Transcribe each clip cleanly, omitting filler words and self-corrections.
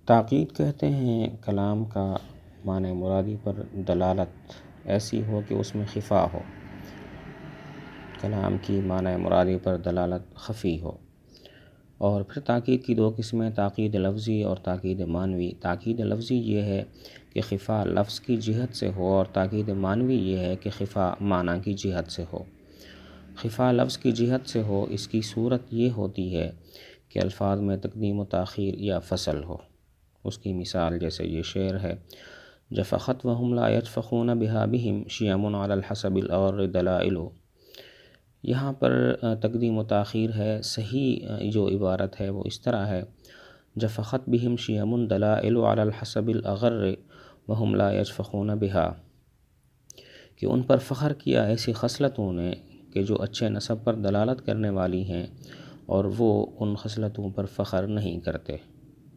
تاکید کہتے ہیں کلام کا معنی مرادی پر دلالت ایسی ہو کہ اس میں خفا ہو، کلام کی معنی مرادی پر دلالت خفی ہو۔ اور پھر تاکید کی دو قسمیں، تاکید لفظی اور تاکید معنوی۔ تاکید لفظی یہ ہے کہ خفا لفظ کی جہت سے ہو، اور تاکید معنوی یہ ہے کہ خفا معنی کی جہت سے ہو۔ خفا لفظ کی جہت سے ہو، اس کی صورت یہ ہوتی ہے کہ الفاظ میں تقدیم و تاخیر یا فصل ہو۔ اس کی مثال جیسے یہ شعر ہے، جفخت وہم لا یجفخون بہا بہم شیم علی الحسب الأغر دلائل۔ یہاں پر تقدیم و تاخیر ہے، صحیح جو عبارت ہے وہ اس طرح ہے، جفخت بہم شیم دلائل علی الحسب الأغر وہم لا یجفخون بہا، کہ ان پر فخر کیا ایسی خصلتوں نے کہ جو اچھے نسب پر دلالت کرنے والی ہیں، اور وہ ان خصلتوں پر فخر نہیں کرتے۔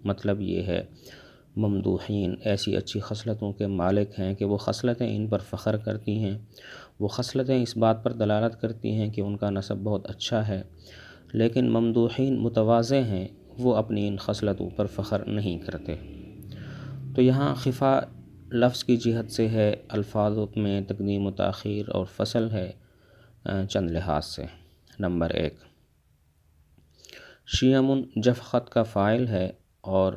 مطلب یہ ہے ممدوحین ایسی اچھی خصلتوں کے مالک ہیں کہ وہ خصلتیں ان پر فخر کرتی ہیں، وہ خصلتیں اس بات پر دلالت کرتی ہیں کہ ان کا نسب بہت اچھا ہے، لیکن ممدوحین متواضع ہیں، وہ اپنی ان خصلتوں پر فخر نہیں کرتے۔ تو یہاں خفا لفظ کی جہت سے ہے، الفاظ میں تقدیم و تاخیر اور فصل ہے چند لحاظ سے۔ نمبر 1، شیم جفخت کا فاعل ہے اور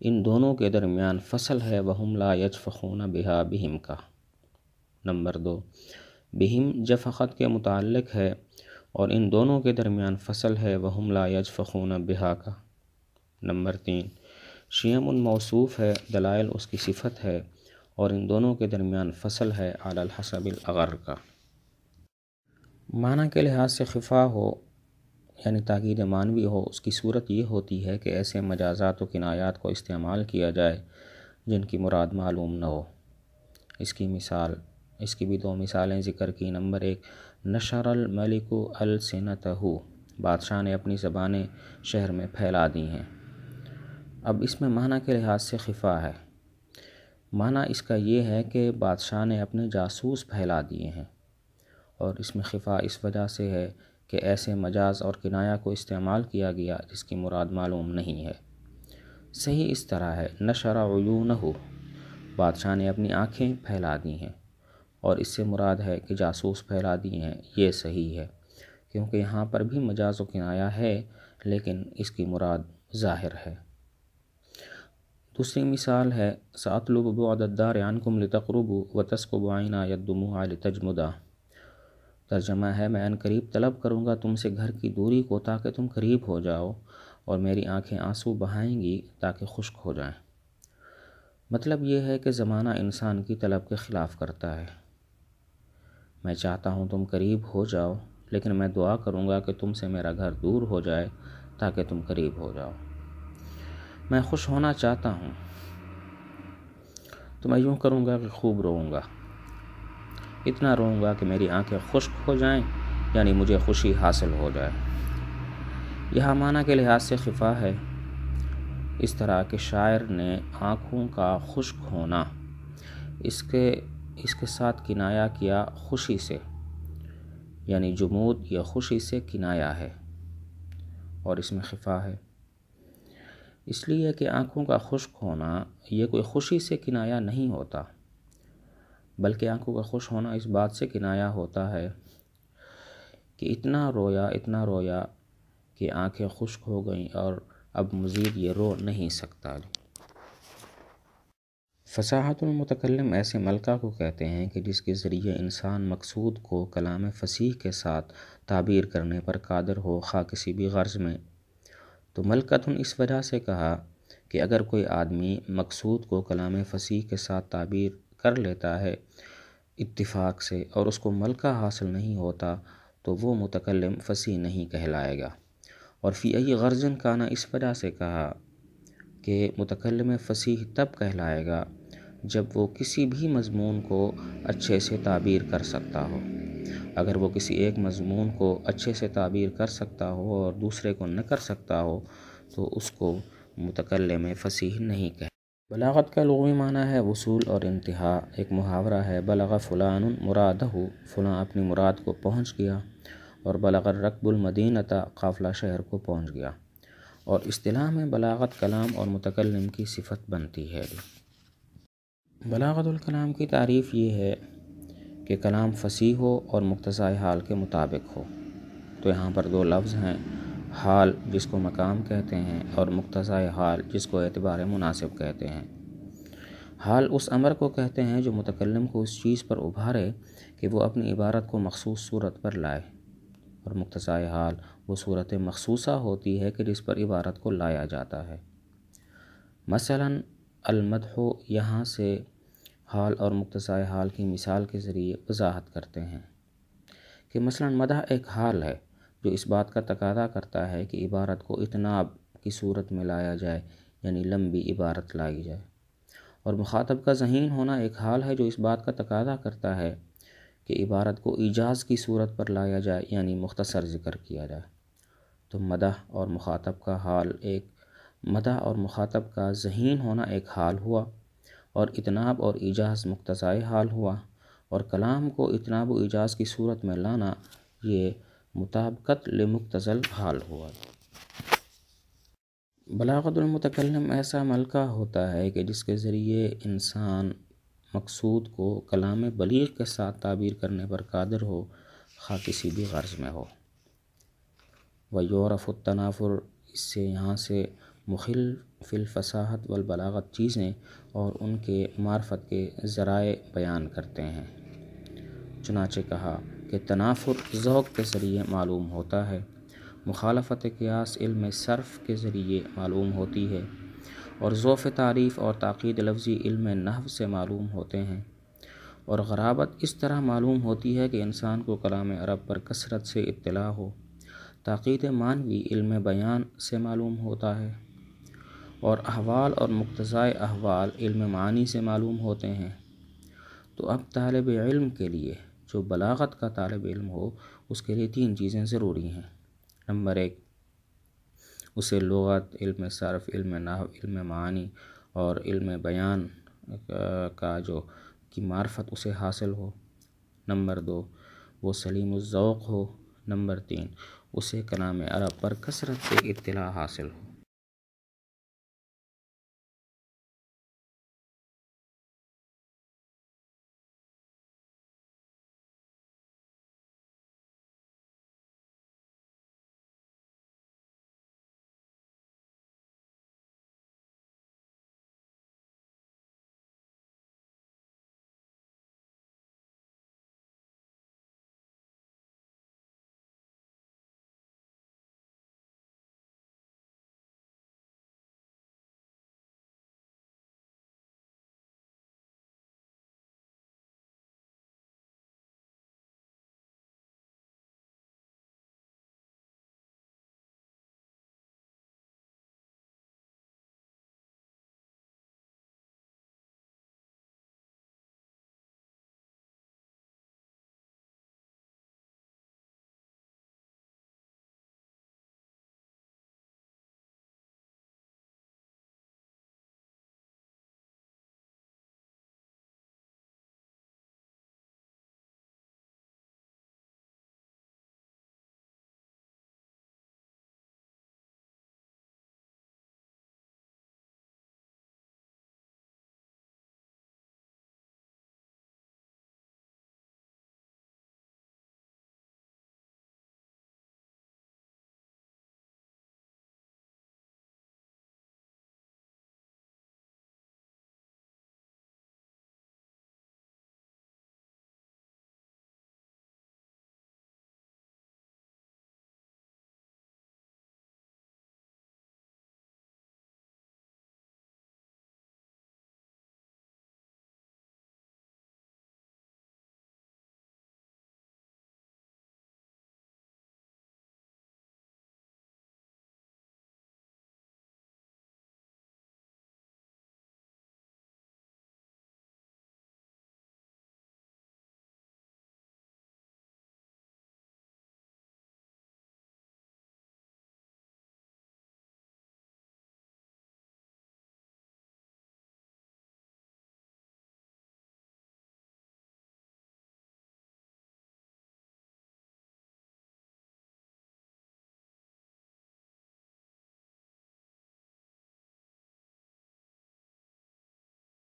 ان دونوں کے درمیان فصل ہے وہم لا یجفخون بہا بہم کا۔ نمبر 2، بہم جفخت کے متعلق ہے اور ان دونوں کے درمیان فصل ہے وہم لا یجفخون بہا کا۔ نمبر 3، شیم موصوف ہے، دلائل اس کی صفت ہے، اور ان دونوں کے درمیان فصل ہے علی الحسب الأغر کا۔ معنی کے لحاظ سے خفا ہو یعنی تاکید معنوی ہو، اس کی صورت یہ ہوتی ہے کہ ایسے مجازات و کنایات کو استعمال کیا جائے جن کی مراد معلوم نہ ہو۔ اس کی بھی دو مثالیں ذکر کی۔ نمبر 1، نشر الملک السنتہ، بادشاہ نے اپنی زبانیں شہر میں پھیلا دی ہیں۔ اب اس میں معنی کے لحاظ سے خفا ہے۔ معنی اس کا یہ ہے کہ بادشاہ نے اپنے جاسوس پھیلا دیے ہیں، اور اس میں خفا اس وجہ سے ہے کہ ایسے مجاز اور کنایہ کو استعمال کیا گیا جس کی مراد معلوم نہیں ہے۔ صحیح اس طرح ہے، نشر عیونہ، بادشاہ نے اپنی آنکھیں پھیلا دی ہیں، اور اس سے مراد ہے کہ جاسوس پھیلا دیے ہیں۔ یہ صحیح ہے کیونکہ یہاں پر بھی مجاز و کنایہ ہے، لیکن اس کی مراد ظاہر ہے۔ دوسری مثال ہے، سأطلب بعد الدار عنکم لتقربوا وتسکب عینای الدموع لتجمدا۔ ترجمہ ہے، میں ان قریب طلب کروں گا تم سے گھر کی دوری کو تاکہ تم قریب ہو جاؤ، اور میری آنکھیں آنسو بہائیں گی تاکہ خشک ہو جائیں۔ مطلب یہ ہے کہ زمانہ انسان کی طلب کے خلاف کرتا ہے۔ میں چاہتا ہوں تم قریب ہو جاؤ، لیکن میں دعا کروں گا کہ تم سے میرا گھر دور ہو جائے تاکہ تم قریب ہو جاؤ۔ میں خوش ہونا چاہتا ہوں تو میں یوں کروں گا کہ خوب روؤں گا، اتنا روؤں گا کہ میری آنکھیں خشک ہو جائیں، یعنی مجھے خوشی حاصل ہو جائے۔ یہاں معنی کے لحاظ سے خفا ہے، اس طرح کہ شاعر نے آنکھوں کا خشک ہونا اس کے ساتھ کنایہ کیا خوشی سے، یعنی جمود یا خوشی سے کنایہ ہے، اور اس میں خفا ہے۔ اس لیے کہ آنکھوں کا خشک ہونا یہ کوئی خوشی سے کنایہ نہیں ہوتا، بلکہ آنکھوں کا خشک ہونا اس بات سے کنایہ ہوتا ہے کہ اتنا رویا کہ آنکھیں خشک ہو گئیں اور اب مزید یہ رو نہیں سکتا۔ فصاحت المتکلم ایسے ملکہ کو کہتے ہیں کہ جس کے ذریعے انسان مقصود کو کلام فصیح کے ساتھ تعبیر کرنے پر قادر ہو، خواہ کسی بھی غرض میں۔ تو ملکتن اس وجہ سے کہا کہ اگر کوئی آدمی مقصود کو کلام فصیح کے ساتھ تعبیر کر لیتا ہے اتفاق سے، اور اس کو ملکہ حاصل نہیں ہوتا، تو وہ متکلم فصیح نہیں کہلائے گا۔ اور فی ای غرض کانا اس وجہ سے کہا کہ متکلم فصیح تب کہلائے گا جب وہ کسی بھی مضمون کو اچھے سے تعبیر کر سکتا ہو۔ اگر وہ کسی ایک مضمون کو اچھے سے تعبیر کر سکتا ہو اور دوسرے کو نہ کر سکتا ہو تو اس کو متکلم فصیح نہیں کہے۔ بلاغت کا لغوی معنی ہے وصول اور انتہا۔ ایک محاورہ ہے، بلغ فلان مرادہ، فلاں اپنی مراد کو پہنچ گیا، اور بلغ الرکب المدینۃ، قافلہ شہر کو پہنچ گیا۔ اور اصطلاح میں بلاغت کلام اور متکلم کی صفت بنتی ہے۔ بلاغت الکلام کی تعریف یہ ہے کہ کلام فصیح ہو اور مقتضائے حال کے مطابق ہو۔ تو یہاں پر دو لفظ ہیں، حال جس کو مقام کہتے ہیں اور مقتضائے حال جس کو اعتبار مناسب کہتے ہیں۔ حال اس امر کو کہتے ہیں جو متکلم کو اس چیز پر ابھارے کہ وہ اپنی عبارت کو مخصوص صورت پر لائے، اور مقتضائے حال وہ صورت مخصوصہ ہوتی ہے کہ جس پر عبارت کو لایا جاتا ہے۔ مثلاً المدح یہاں سے حال اور مقتضائے حال کی مثال کے ذریعے وضاحت کرتے ہیں کہ مثلاً مدح ایک حال ہے جو اس بات کا تقاضا کرتا ہے کہ عبارت کو اتناب کی صورت میں لایا جائے، یعنی لمبی عبارت لائی جائے، اور مخاطب کا ذہین ہونا ایک حال ہے جو اس بات کا تقاضا کرتا ہے کہ عبارت کو ایجاز کی صورت پر لایا جائے، یعنی مختصر ذکر کیا جائے۔ تو مدح اور مخاطب کا ذہین ہونا ایک حال ہوا، اور اتناب اور ایجاز مقتضائے حال ہوا، اور کلام کو اتناب و ایجاز کی صورت میں لانا یہ مطابقت لمقتضى الحال ہوا۔ بلاغت المتکلم ایسا ملکہ ہوتا ہے کہ جس کے ذریعے انسان مقصود کو کلام بلیغ کے ساتھ تعبیر کرنے پر قادر ہو، خواہ کسی بھی غرض میں ہو۔ وَيُعْرَفُ التَّنَافُرُ، اس سے یہاں سے مخل فی الفصاحت والبلاغت چیزیں اور ان کے معرفت کے ذرائع بیان کرتے ہیں۔ چنانچہ کہا کہ تنافر ذوق کے ذریعے معلوم ہوتا ہے، مخالفت قیاس علم صرف کے ذریعے معلوم ہوتی ہے، اور ضعف تعریف اور تاکید لفظی علم نحو سے معلوم ہوتے ہیں، اور غرابت اس طرح معلوم ہوتی ہے کہ انسان کو کلام عرب پر کثرت سے اطلاع ہو۔ تاکید معنوی علم بیان سے معلوم ہوتا ہے، اور احوال اور مقتضائے احوال علم معانی سے معلوم ہوتے ہیں۔ تو اب طالب علم کے لیے، جو بلاغت کا طالب علم ہو، اس کے لیے 3 چیزیں ضروری ہیں۔ نمبر 1، اسے لغت، علم صرف، علم نحو، علم معانی اور علم بیان کا کی معرفت اسے حاصل ہو۔ نمبر 2، وہ سلیم الذوق ہو۔ نمبر 3، اسے کلام عرب پر کثرت سے اطلاع حاصل ہو۔